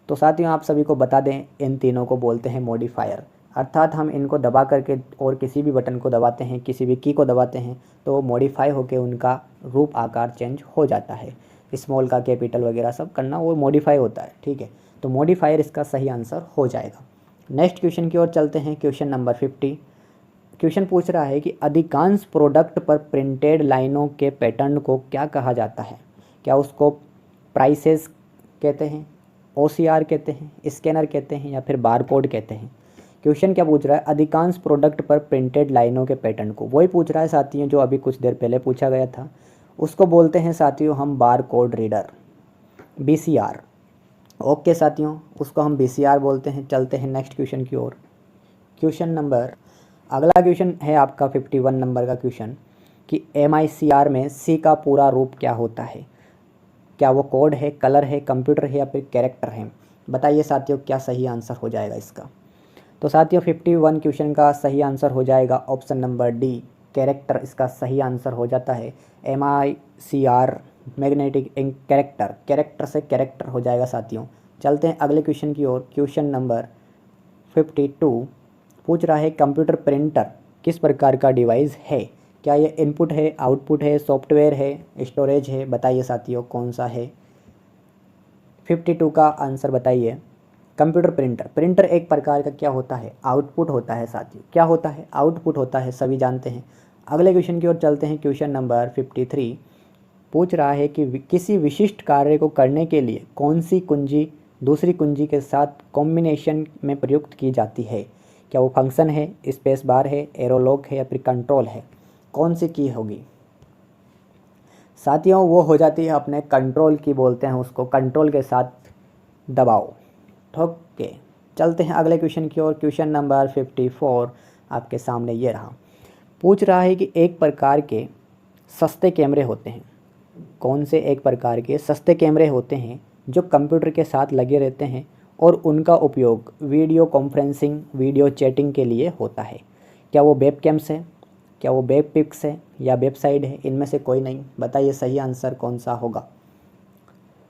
तो साथियों आप सभी को बता दें इन तीनों को बोलते हैं मॉडिफायर। अर्थात हम इनको दबा करके और किसी भी बटन को दबाते हैं, किसी भी की को दबाते हैं तो मॉडिफाई होकर उनका रूप आकार चेंज हो जाता है। स्मॉल का कैपिटल वगैरह सब करना वो मॉडिफाई होता है, ठीक है। तो मॉडिफायर इसका सही आंसर हो जाएगा। नेक्स्ट क्वेश्चन की ओर चलते हैं। Question number 50। क्वेश्चन पूछ रहा है कि अधिकांश प्रोडक्ट पर प्रिंटेड लाइनों के पैटर्न को क्या कहा जाता है? क्या उसको प्राइसेस कहते हैं, OCR कहते हैं, स्कैनर कहते हैं या फिर बारकोड कहते हैं? क्वेश्चन क्या पूछ रहा है? अधिकांश प्रोडक्ट पर प्रिंटेड लाइनों के पैटर्न को, वही पूछ रहा है साथियों जो अभी कुछ देर पहले पूछा गया था। उसको बोलते हैं साथियों हम बारकोड रीडर, BCR। ओके साथियों, उसको हम BCR बोलते हैं। चलते हैं नेक्स्ट क्वेश्चन की ओर। क्वेश्चन नंबर, अगला क्वेश्चन है आपका 51 नंबर का क्वेश्चन कि MICR में C का पूरा रूप क्या होता है? क्या वो कोड है, कलर है, कंप्यूटर है या फिर कैरेक्टर है? बताइए साथियों क्या सही आंसर हो जाएगा इसका। तो साथियों 51 क्वेश्चन का सही आंसर हो जाएगा ऑप्शन नंबर डी, कैरेक्टर इसका सही आंसर हो जाता है। MICR magnetic ink character, character से कैरेक्टर हो जाएगा साथियों। चलते हैं अगले क्वेश्चन की ओर। क्वेश्चन नंबर 52 पूछ रहा है कंप्यूटर प्रिंटर किस प्रकार का डिवाइस है? क्या ये इनपुट है, आउटपुट है, सॉफ्टवेयर है, स्टोरेज है? बताइए साथियों कौन सा है। 52 का आंसर बताइए। कंप्यूटर प्रिंटर, प्रिंटर एक प्रकार का क्या होता है? आउटपुट होता है साथियों। क्या होता है? आउटपुट होता है, सभी जानते हैं। अगले क्वेश्चन की ओर चलते हैं। क्वेश्चन नंबर 53 पूछ रहा है कि किसी विशिष्ट कार्य को करने के लिए कौन सी कुंजी दूसरी कुंजी के साथ कॉम्बिनेशन में प्रयुक्त की जाती है? क्या वो फंक्शन है, स्पेस बार है, एरो लॉक है या फिर कंट्रोल है? कौन सी की होगी साथियों? वो हो जाती है अपने कंट्रोल की, बोलते हैं उसको, कंट्रोल के साथ दबाओ। ओके, चलते हैं अगले क्वेश्चन की ओर। क्वेश्चन नंबर 54 आपके सामने ये रहा। पूछ रहा है कि एक प्रकार के सस्ते कैमरे होते हैं। कौन से एक प्रकार के सस्ते कैमरे होते हैं जो कंप्यूटर के साथ लगे रहते हैं और उनका उपयोग वीडियो कॉन्फ्रेंसिंग, वीडियो चैटिंग के लिए होता है? क्या वो वेब कैम्स है, क्या वो वेब पिक्स है या वेबसाइट है? इनमें से कोई नहीं। बताइए सही आंसर कौन सा होगा।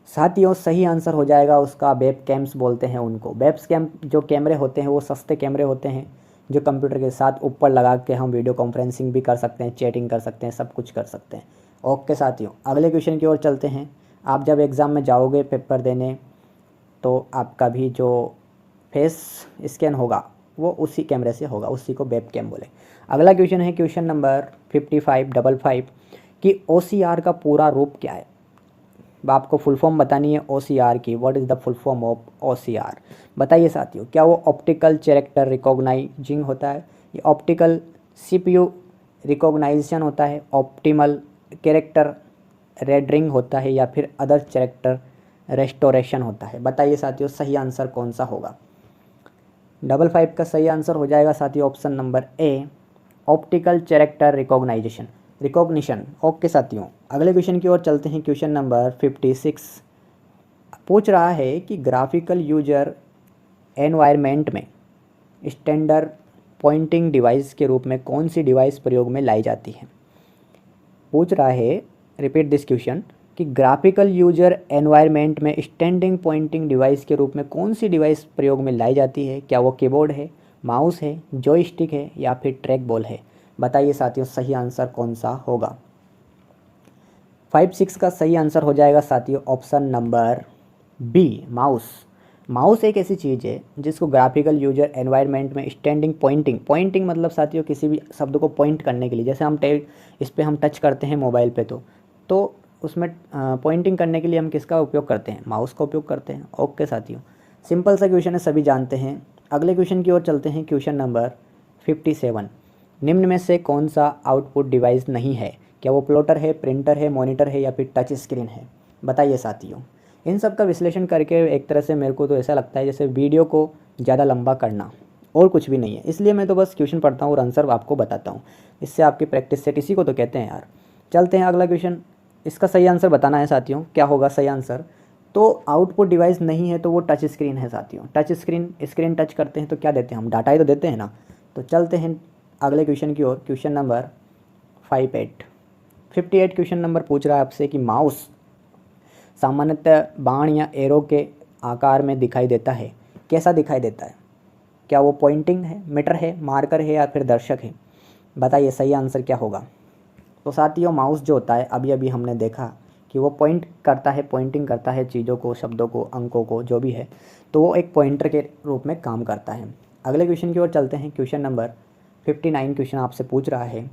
साथियों सही आंसर हो जाएगा उसका वेब कैम्स बोलते हैं उनको। वेब कैम जो कैमरे होते हैं वो सस्ते कैमरे होते हैं जो कंप्यूटर के साथ ऊपर लगा के हम वीडियो कॉन्फ्रेंसिंग भी कर सकते हैं, चैटिंग कर सकते हैं, सब कुछ कर सकते हैं। ओके साथियों, अगले क्वेश्चन की ओर चलते हैं। आप जब एग्ज़ाम में जाओगे पेपर देने तो आपका भी जो फेस स्कैन होगा वो उसी कैमरे से होगा, उसी को वेब कैम बोले। अगला क्वेश्चन है क्वेश्चन नंबर 55 कि OCR का पूरा रूप क्या है? आपको फुल फॉर्म बतानी है OCR की। What is the full form of OCR? बताइए साथियों। क्या वो ऑप्टिकल कैरेक्टर रिकॉग्नाइजिंग होता है, ये ऑप्टिकल CPU रिकॉग्नाइजेशन होता है, ऑप्टिमल कैरेक्टर रेडरिंग होता है या फिर अदर कैरेक्टर रेस्टोरेशन होता है? बताइए साथियों सही आंसर कौन सा होगा। 55 का सही आंसर हो जाएगा साथियों option number A, optical character recognition. Okay साथियों, अगले क्वेश्चन की ओर चलते हैं। क्वेश्चन नंबर 56 पूछ रहा है कि ग्राफिकल यूजर एनवायरनमेंट में स्टैंडर्ड पॉइंटिंग डिवाइस के रूप में कौन सी डिवाइस प्रयोग में लाई जाती है? पूछ रहा है, रिपीट दिस क्वेश्चन, कि ग्राफिकल यूजर एनवायरनमेंट में स्टैंडिंग पॉइंटिंग डिवाइस के रूप में कौन सी डिवाइस प्रयोग में लाई जाती है? क्या वो कीबोर्ड है, माउस है, जॉयस्टिक है या फिर ट्रैक बॉल है? बताइए साथियों सही आंसर कौन सा होगा। 56 का सही आंसर हो जाएगा साथियों option number B, mouse. Mouse एक ऐसी चीज़ है जिसको ग्राफिकल यूजर एनवायरनमेंट में स्टैंडिंग पॉइंटिंग मतलब साथियों किसी भी शब्द को पॉइंट करने के लिए, जैसे हम इस पर हम टच करते हैं मोबाइल पे तो उसमें पॉइंटिंग करने के लिए हम किसका उपयोग करते हैं? माउस का उपयोग करते हैं। ओके साथियों, सिंपल सा क्वेश्चन है, सभी जानते हैं। अगले क्वेश्चन की ओर चलते हैं। क्वेश्चन नंबर 57 निम्न में से कौन सा आउटपुट डिवाइस नहीं है? क्या वो प्लॉटर है, प्रिंटर है, मॉनिटर है या फिर टच स्क्रीन है? बताइए साथियों। इन सब का विश्लेषण करके एक तरह से मेरे को तो ऐसा लगता है जैसे वीडियो को ज़्यादा लंबा करना, और कुछ भी नहीं है। इसलिए मैं तो बस क्वेश्चन पढ़ता हूँ और आंसर आपको बताता हूँ, इससे आपकी प्रैक्टिस सेट, इसी को तो कहते हैं यार। चलते हैं अगला क्वेश्चन। इसका सही आंसर बताना है साथियों, क्या होगा सही आंसर। तो आउटपुट डिवाइस नहीं है तो वो टच स्क्रीन है साथियों। टच स्क्रीन टच करते हैं तो क्या देते हैं हम? डाटा ही तो देते हैं ना। तो चलते हैं अगले क्वेश्चन की ओर। क्वेश्चन नंबर 58 क्वेश्चन नंबर पूछ रहा है आपसे कि माउस सामान्यतः बाण या एरो के आकार में दिखाई देता है, कैसा दिखाई देता है? क्या वो पॉइंटिंग है, मीटर है, मार्कर है या फिर दर्शक है? बताइए सही आंसर क्या होगा। तो साथियों माउस जो होता है अभी अभी हमने देखा कि वो पॉइंट करता है, पॉइंटिंग करता है चीज़ों को, शब्दों को, अंकों को, जो भी है, तो वो एक पॉइंटर के रूप में काम करता है। अगले क्वेश्चन की ओर चलते हैं। क्वेश्चन नंबर 59 क्वेश्चन आपसे पूछ रहा है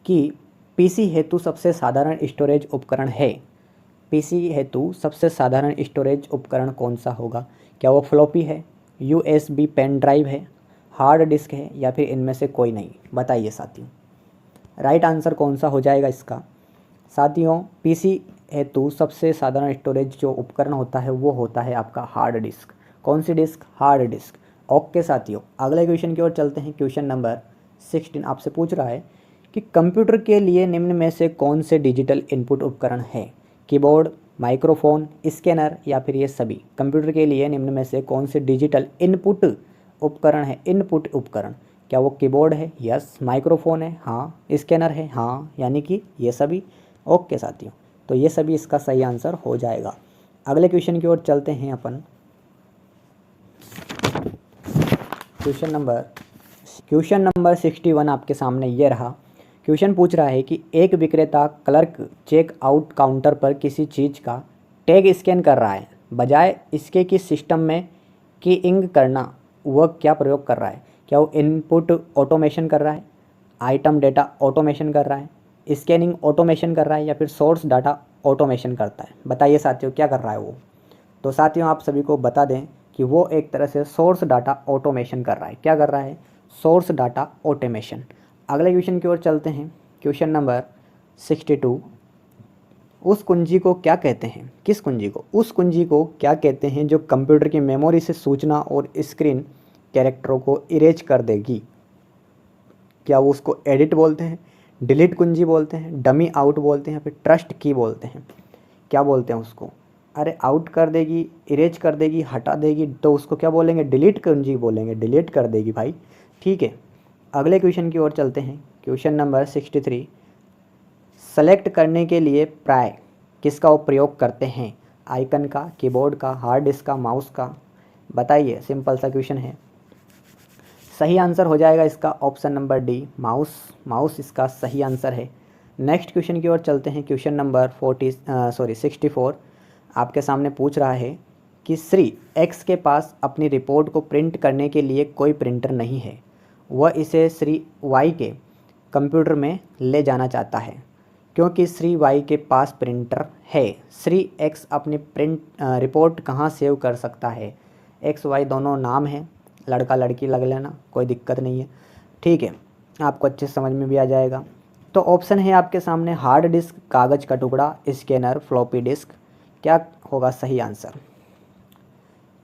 कि पीसी हेतु सबसे साधारण स्टोरेज उपकरण है। पीसी हेतु सबसे साधारण स्टोरेज उपकरण कौन सा होगा? क्या वो फ्लॉपी है, यूएसबी पेन ड्राइव है, हार्ड डिस्क है या फिर इनमें से कोई नहीं? बताइए साथियों राइट आंसर कौन सा हो जाएगा इसका। साथियों पीसी हेतु सबसे साधारण स्टोरेज जो उपकरण होता है वो होता है आपका हार्ड डिस्क। कौन सी डिस्क? Hard disk. ओके साथियों अगले क्वेश्चन की ओर चलते हैं। क्वेश्चन नंबर 16 आपसे पूछ रहा है कि कंप्यूटर के लिए निम्न में से कौन से डिजिटल इनपुट उपकरण है? कीबोर्ड, माइक्रोफोन, स्कैनर या फिर ये सभी? कंप्यूटर के लिए निम्न में से कौन से डिजिटल इनपुट उपकरण है? इनपुट उपकरण। क्या वो कीबोर्ड है? यस। माइक्रोफोन है? हाँ। स्कैनर है? हाँ। यानी कि ये सभी। ओके साथियों तो ये सभी इसका सही आंसर हो जाएगा। अगले क्वेश्चन की ओर चलते हैं अपन। क्वेश्चन नंबर 61 आपके सामने ये रहा। क्वेश्चन पूछ रहा है कि एक विक्रेता क्लर्क चेक आउट काउंटर पर किसी चीज़ का टैग स्कैन कर रहा है, बजाय इसके कि सिस्टम में की इंग करना वह क्या प्रयोग कर रहा है? क्या वो इनपुट ऑटोमेशन कर रहा है, आइटम डेटा ऑटोमेशन कर रहा है, स्कैनिंग ऑटोमेशन कर रहा है या फिर सोर्स डाटा ऑटोमेशन करता है? बताइए साथियों क्या कर रहा है वो। तो साथियों आप सभी को बता दें कि वो एक तरह से सोर्स डाटा ऑटोमेशन कर रहा है। क्या कर रहा है? Source data automation. अगले क्वेश्चन की ओर चलते हैं। क्वेश्चन नंबर 62 उस कुंजी को क्या कहते हैं? किस कुंजी को? उस कुंजी को क्या कहते हैं जो कंप्यूटर की मेमोरी से सूचना और स्क्रीन कैरेक्टरों को इरेज कर देगी? क्या वो उसको एडिट बोलते हैं, डिलीट कुंजी बोलते हैं, डमी आउट बोलते हैं, फिर ट्रस्ट की बोलते हैं? क्या बोलते हैं उसको? अरे आउट कर देगी, इरेज कर देगी, हटा देगी, तो उसको क्या बोलेंगे? डिलीट कुंजी बोलेंगे। डिलीट कर देगी भाई। ठीक है अगले क्वेश्चन की ओर चलते हैं। क्वेश्चन नंबर 63 सेलेक्ट करने के लिए प्राय किसका प्रयोग करते हैं? आइकन का, कीबोर्ड का, हार्ड डिस्क का, माउस का? बताइए सिंपल सा क्वेश्चन है। सही आंसर हो जाएगा इसका option number D, mouse. Mouse इसका सही आंसर है। नेक्स्ट क्वेश्चन की ओर चलते हैं। क्वेश्चन नंबर 64 आपके सामने पूछ रहा है कि श्री एक्स के पास अपनी रिपोर्ट को प्रिंट करने के लिए कोई प्रिंटर नहीं है। वह इसे श्री वाई के कंप्यूटर में ले जाना चाहता है। क्योंकि श्री वाई के पास प्रिंटर है, श्री एक्स अपनी रिपोर्ट कहाँ सेव कर सकता है? एक्स वाई दोनों नाम है, लड़का लड़की लग लेना, कोई दिक्कत नहीं है। ठीक है आपको अच्छे समझ में भी आ जाएगा। तो ऑप्शन है आपके सामने हार्ड डिस्क, कागज़ का टुकड़ा, स्कैनर, फ्लॉपी डिस्क। क्या होगा सही आंसर?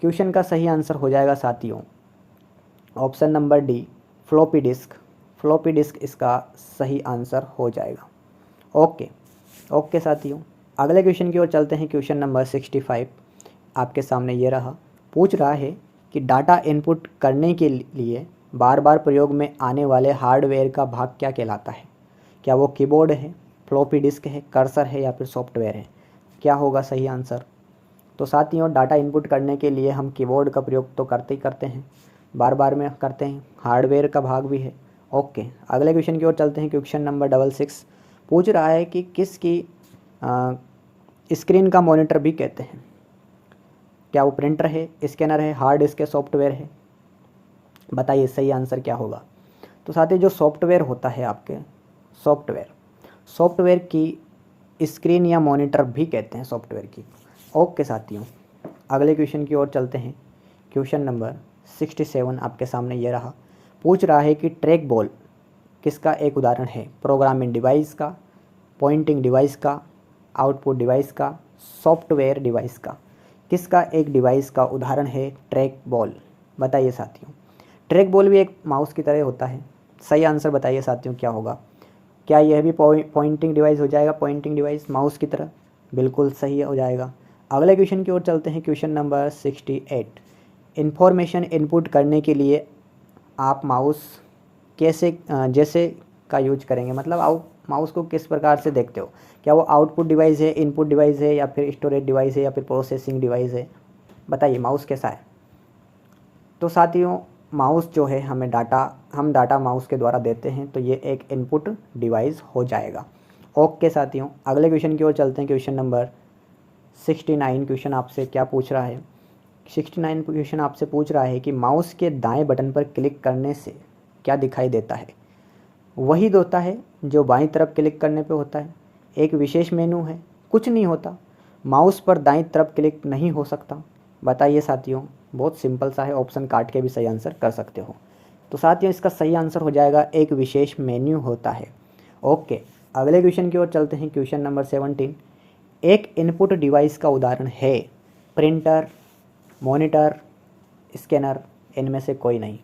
क्वेश्चन का सही आंसर हो जाएगा साथियों option number D, floppy disk. Floppy disk इसका सही आंसर हो जाएगा। ओके साथियों अगले क्वेश्चन की ओर चलते हैं। क्वेश्चन नंबर 65 आपके सामने ये रहा। पूछ रहा है कि डाटा इनपुट करने के लिए बार बार प्रयोग में आने वाले हार्डवेयर का भाग क्या कहलाता है? क्या वो कीबोर्ड है, फ्लॉपी डिस्क है, कर्सर है या फिर सॉफ्टवेयर है? क्या होगा सही आंसर? तो साथियों डाटा इनपुट करने के लिए हम कीबोर्ड का प्रयोग तो करते ही करते हैं, बार बार में करते हैं। हार्डवेयर का भाग भी है। ओके अगले क्वेश्चन की ओर चलते हैं। क्वेश्चन नंबर 66 पूछ रहा है कि किसकी स्क्रीन का मॉनिटर भी कहते हैं? क्या वो प्रिंटर है, स्कैनर है, हार्ड डिस्क है, सॉफ्टवेयर है? बताइए सही आंसर क्या होगा। तो साथियों जो सॉफ्टवेयर होता है आपके, सॉफ्टवेयर की स्क्रीन या मॉनिटर भी कहते हैं सॉफ्टवेयर की। ओके साथियों अगले क्वेश्चन की ओर चलते हैं। क्वेश्चन नंबर 67 आपके सामने ये रहा। पूछ रहा है कि ट्रैक बॉल किसका एक उदाहरण है? प्रोग्रामिंग डिवाइस का, पॉइंटिंग डिवाइस का, आउटपुट डिवाइस का, सॉफ्टवेयर डिवाइस का? किसका एक डिवाइस का उदाहरण है ट्रैक बॉल? बताइए साथियों। ट्रैक बॉल भी एक माउस की तरह होता है। सही आंसर बताइए साथियों क्या होगा। क्या यह भी पॉइंटिंग डिवाइस हो जाएगा? पॉइंटिंग डिवाइस माउस की तरह बिल्कुल सही हो जाएगा। अगले क्वेश्चन की ओर चलते हैं। क्वेश्चन नंबर 68 इन्फॉर्मेशन इनपुट करने के लिए आप माउस कैसे जैसे का यूज करेंगे? मतलब आप माउस को किस प्रकार से देखते हो? क्या वो आउटपुट डिवाइस है, इनपुट डिवाइस है या फिर स्टोरेज डिवाइस है या फिर प्रोसेसिंग डिवाइस है? बताइए माउस कैसा है? तो साथियों माउस जो है हम डाटा माउस के द्वारा देते हैं, तो ये एक इनपुट डिवाइस हो जाएगा। ओके साथियों, अगले क्वेश्चन की ओर चलते हैं। क्वेश्चन नंबर 69 क्वेश्चन आपसे क्या पूछ रहा है। 69 क्वेश्चन आपसे पूछ रहा है कि माउस के दाएं बटन पर क्लिक करने से क्या दिखाई देता है। वही होता है जो बाईं तरफ क्लिक करने पे होता है। एक विशेष मेनू है, कुछ नहीं होता। माउस पर दाईं तरफ क्लिक नहीं हो सकता। बताइए साथियों, बहुत सिंपल सा है, ऑप्शन काट के भी सही आंसर कर सकते हो। तो साथियों इसका सही आंसर हो जाएगा एक विशेष मेन्यू होता है। ओके, अगले क्वेश्चन की ओर चलते हैं। क्वेश्चन नंबर 17 एक इनपुट डिवाइस का उदाहरण है प्रिंटर, मॉनिटर, स्कैनर, इनमें से कोई नहीं।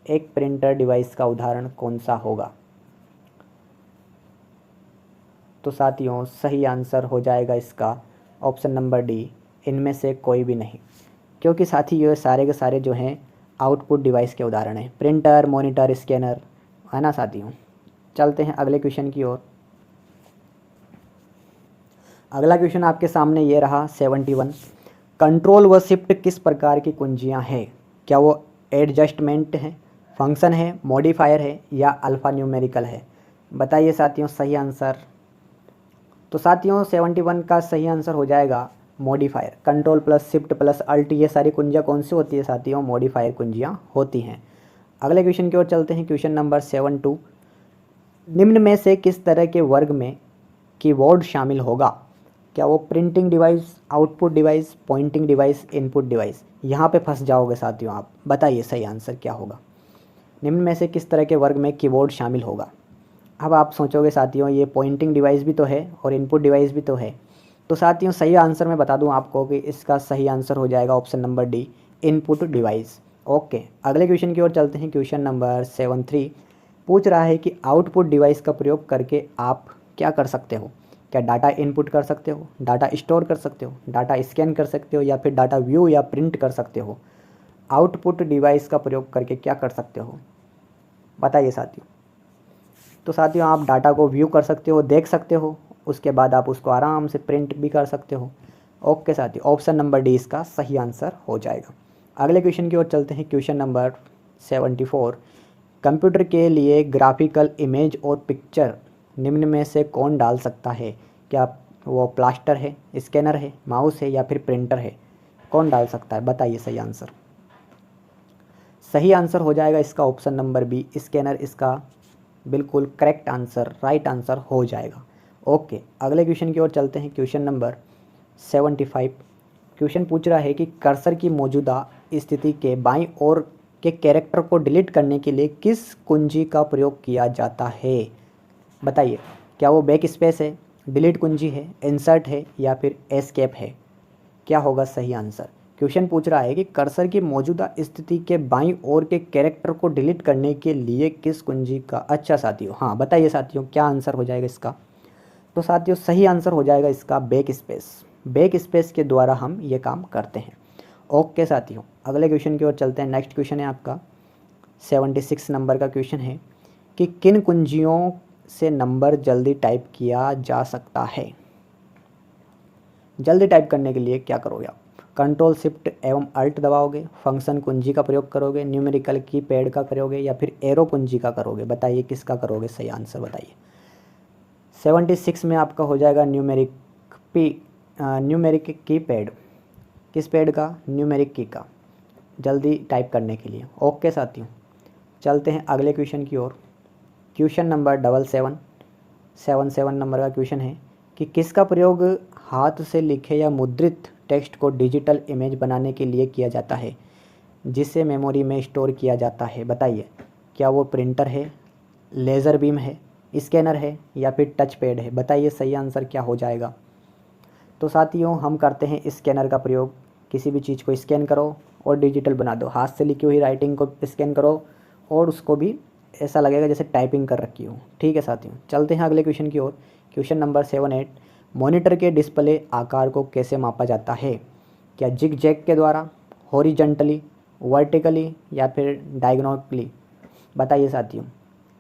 एक प्रिंटर डिवाइस का उदाहरण कौन सा होगा। तो साथियों सही आंसर हो जाएगा इसका ऑप्शन नंबर डी, इनमें से कोई भी नहीं। क्योंकि साथी ये सारे के सारे जो हैं आउटपुट डिवाइस के उदाहरण हैं, प्रिंटर, मॉनिटर, स्कैनर, है ना साथियों। चलते हैं अगले क्वेश्चन की ओर। अगला क्वेश्चन आपके सामने ये रहा 71 कंट्रोल व शिफ्ट किस प्रकार की कुंजियां हैं। क्या वो एडजस्टमेंट है, फंक्शन है, मॉडिफायर है या अल्फ़ा न्यूमेरिकल है। बताइए साथियों सही आंसर। तो साथियों 71 का सही आंसर हो जाएगा modifier. Control plus shift plus alt ये सारी कुंजियाँ कौन सी होती है साथियों, मॉडिफायर कुंजियाँ होती हैं। अगले क्वेश्चन की ओर चलते हैं। क्वेश्चन नंबर 72 निम्न में से किस तरह के वर्ग में कीबोर्ड शामिल होगा। क्या वो printing device, output device, pointing device, input device. यहाँ पे फंस जाओगे साथियों आप। बताइए सही आंसर क्या होगा। निम्न में से किस तरह के वर्ग में कीबोर्ड शामिल होगा। अब आप सोचोगे साथियों ये पॉइंटिंग डिवाइस भी तो है और इनपुट डिवाइस भी तो है। तो साथियों सही आंसर मैं बता दूं आपको कि इसका सही आंसर हो जाएगा option number D, input device. Okay, अगले क्वेश्चन की ओर चलते हैं। क्वेश्चन नंबर 73 पूछ रहा है कि आउटपुट डिवाइस का प्रयोग करके आप क्या कर सकते हो। क्या डाटा इनपुट कर सकते हो, डाटा स्टोर कर सकते हो, डाटा स्कैन कर सकते हो या फिर डाटा व्यू या प्रिंट कर सकते हो। आउटपुट डिवाइस का प्रयोग करके क्या कर सकते हो, बताइए साथियों। तो साथियों आप डाटा को व्यू कर सकते हो, देख सकते हो, उसके बाद आप उसको आराम से प्रिंट भी कर सकते हो। ओके साथियों, ऑप्शन नंबर डी इसका सही आंसर हो जाएगा। अगले क्वेश्चन की ओर चलते हैं। क्वेश्चन नंबर 74 कंप्यूटर के लिए ग्राफिकल इमेज और पिक्चर निम्न में से कौन डाल सकता है। क्या वो प्लास्टर है, स्कैनर है, माउस है या फिर प्रिंटर है। कौन डाल सकता है, बताइए सही आंसर। सही आंसर हो जाएगा इसका ऑप्शन नंबर बी, स्कैनर इसका बिल्कुल करेक्ट आंसर, राइट आंसर हो जाएगा। ओके, अगले क्वेश्चन की ओर चलते हैं। क्वेश्चन नंबर 75 क्वेश्चन पूछ रहा है कि कर्सर की मौजूदा स्थिति के बाईं ओर के कैरेक्टर को डिलीट करने के लिए किस कुंजी का प्रयोग किया जाता है। बताइए, क्या वो बैक स्पेस है, डिलीट कुंजी है, इंसर्ट है या फिर एस्केप है। क्या होगा सही आंसर। क्वेश्चन पूछ रहा है कि कर्सर की मौजूदा स्थिति के बाईं ओर के कैरेक्टर को डिलीट करने के लिए किस कुंजी का। अच्छा साथियों, हाँ बताइए साथियों क्या आंसर हो जाएगा इसका। तो साथियों सही आंसर हो जाएगा इसका बैक स्पेस। बैक स्पेस के द्वारा हम ये काम करते हैं। ओके साथियों, अगले क्वेश्चन की ओर चलते हैं। नेक्स्ट क्वेश्चन है आपका 76 नंबर का क्वेश्चन है कि किन कुंजियों से नंबर जल्दी टाइप किया जा सकता है। जल्दी टाइप करने के लिए क्या करोगे आप, कंट्रोल शिफ्ट एवं अल्ट दबाओगे, फंक्शन कुंजी का प्रयोग करोगे, न्यूमेरिकल की पैड का करोगे या फिर एरो कुंजी का करोगे। बताइए किसका करोगे, सही आंसर बताइए। 76 में आपका हो जाएगा न्यूमेरिक की पैड। किस पैड का, न्यूमेरिक की का, जल्दी टाइप करने के लिए। ओके साथियों, चलते हैं अगले क्वेश्चन की ओर। क्वेश्चन नंबर 77 नंबर का क्वेश्चन है कि किसका प्रयोग हाथ से लिखे या मुद्रित टेक्स्ट को डिजिटल इमेज बनाने के लिए किया जाता है जिसे मेमोरी में स्टोर किया जाता है। बताइए, क्या वो प्रिंटर है, लेज़र बीम है, स्कैनर है या फिर टच पैड है। बताइए सही आंसर क्या हो जाएगा। तो साथियों हम करते हैं स्कैनर का प्रयोग। किसी भी चीज़ को स्कैन करो और डिजिटल बना दो। हाथ से लिखी हुई राइटिंग को स्कैन करो और उसको भी ऐसा लगेगा जैसे टाइपिंग कर रखी हो। ठीक है साथियों, चलते हैं अगले क्वेश्चन की ओर। क्वेश्चन नंबर 78 मॉनिटर के डिस्प्ले आकार को कैसे मापा जाता है। क्या जिग जैग के द्वारा, हॉरिजॉन्टली, वर्टिकली या फिर डायगोनली। बताइए साथियों,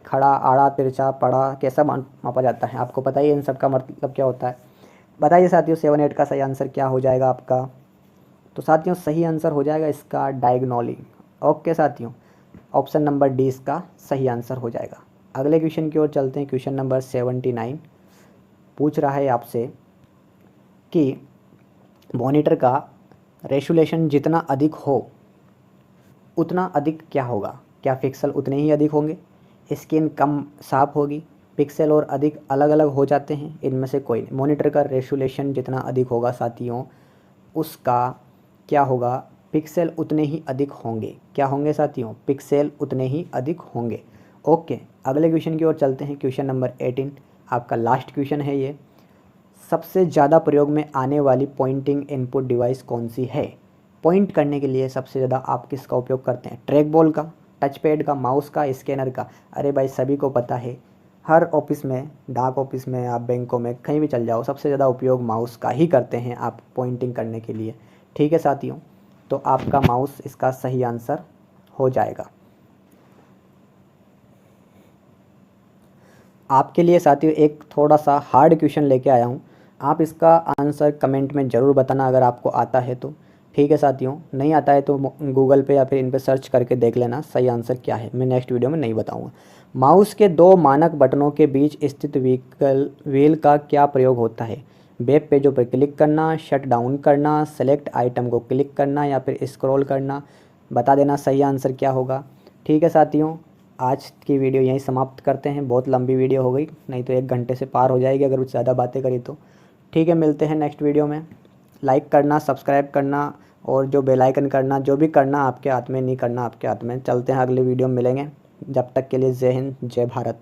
खड़ा, आड़ा, तिरछा, पड़ा, कैसा मापा जाता है। आपको पता ही इन सब का मतलब क्या होता है। बताइए साथियों 78 का सही आंसर क्या हो जाएगा आपका। तो साथियों सही आंसर हो जाएगा इसका डायगोनली। ओके साथियों, ऑप्शन नंबर डी इसका सही आंसर हो जाएगा। अगले क्वेश्चन की ओर चलते हैं। क्वेश्चन नंबर 79 पूछ रहा है आपसे कि मॉनिटर का रेजोल्यूशन जितना अधिक हो उतना अधिक क्या होगा? क्या पिक्सल उतने ही अधिक होंगे, स्क्रीन कम साफ होगी, पिक्सल और अधिक अलग अलग हो जाते हैं? इनमें से कोई नहीं। मॉनिटर का रेजोल्यूशन जितना अधिक होगा साथियों, उसका क्या होगा? पिक्सल उतने ही अधिक होंगे। क्या होंगे साथियों? पिक्सल उतने ही अधिक होंगे। ओके, अगले क्वेश्चन की ओर चलते हैं। क्वेश्चन नंबर 18 आपका लास्ट क्वेश्चन है ये। सबसे ज़्यादा प्रयोग में आने वाली पॉइंटिंग इनपुट डिवाइस कौन सी है? पॉइंट करने के लिए सबसे ज़्यादा आप किसका उपयोग करते हैं? ट्रैक बॉल का, टच पैड का, माउस का, स्कैनर का? अरे भाई सभी को पता है, हर ऑफिस में, डाक ऑफिस में, आप बैंकों में कहीं भी चल जाओ, सबसे ज़्यादा उपयोग माउस का ही करते हैं आप पॉइंटिंग करने के लिए। ठीक है साथियों, तो आपका माउस इसका सही आंसर हो जाएगा। आपके लिए साथियों एक थोड़ा सा हार्ड क्वेश्चन लेके आया हूँ। आप इसका आंसर कमेंट में ज़रूर बताना अगर आपको आता है तो। ठीक है साथियों, नहीं आता है तो गूगल पे या फिर इन पे सर्च करके देख लेना सही आंसर क्या है। मैं नेक्स्ट वीडियो में नहीं बताऊँगा। माउस के दो मानक बटनों के बीच स्थित व्हील का क्या प्रयोग होता है? वेब पेजों पर क्लिक करना, शट डाउन करना, सेलेक्ट आइटम को क्लिक करना या फिर स्क्रॉल करना? बता देना सही आंसर क्या होगा। ठीक है साथियों, आज की वीडियो यहीं समाप्त करते हैं। बहुत लंबी वीडियो हो गई, नहीं तो 1 घंटे से पार हो जाएगी अगर कुछ ज़्यादा बातें करी तो। ठीक है, मिलते हैं नेक्स्ट वीडियो में। लाइक करना, सब्सक्राइब करना और जो बेल आइकन करना, जो भी करना आपके हाथ में, नहीं करना आपके हाथ में। चलते हैं, अगली वीडियो में मिलेंगे। जब तक के लिए जय हिंद, जय भारत।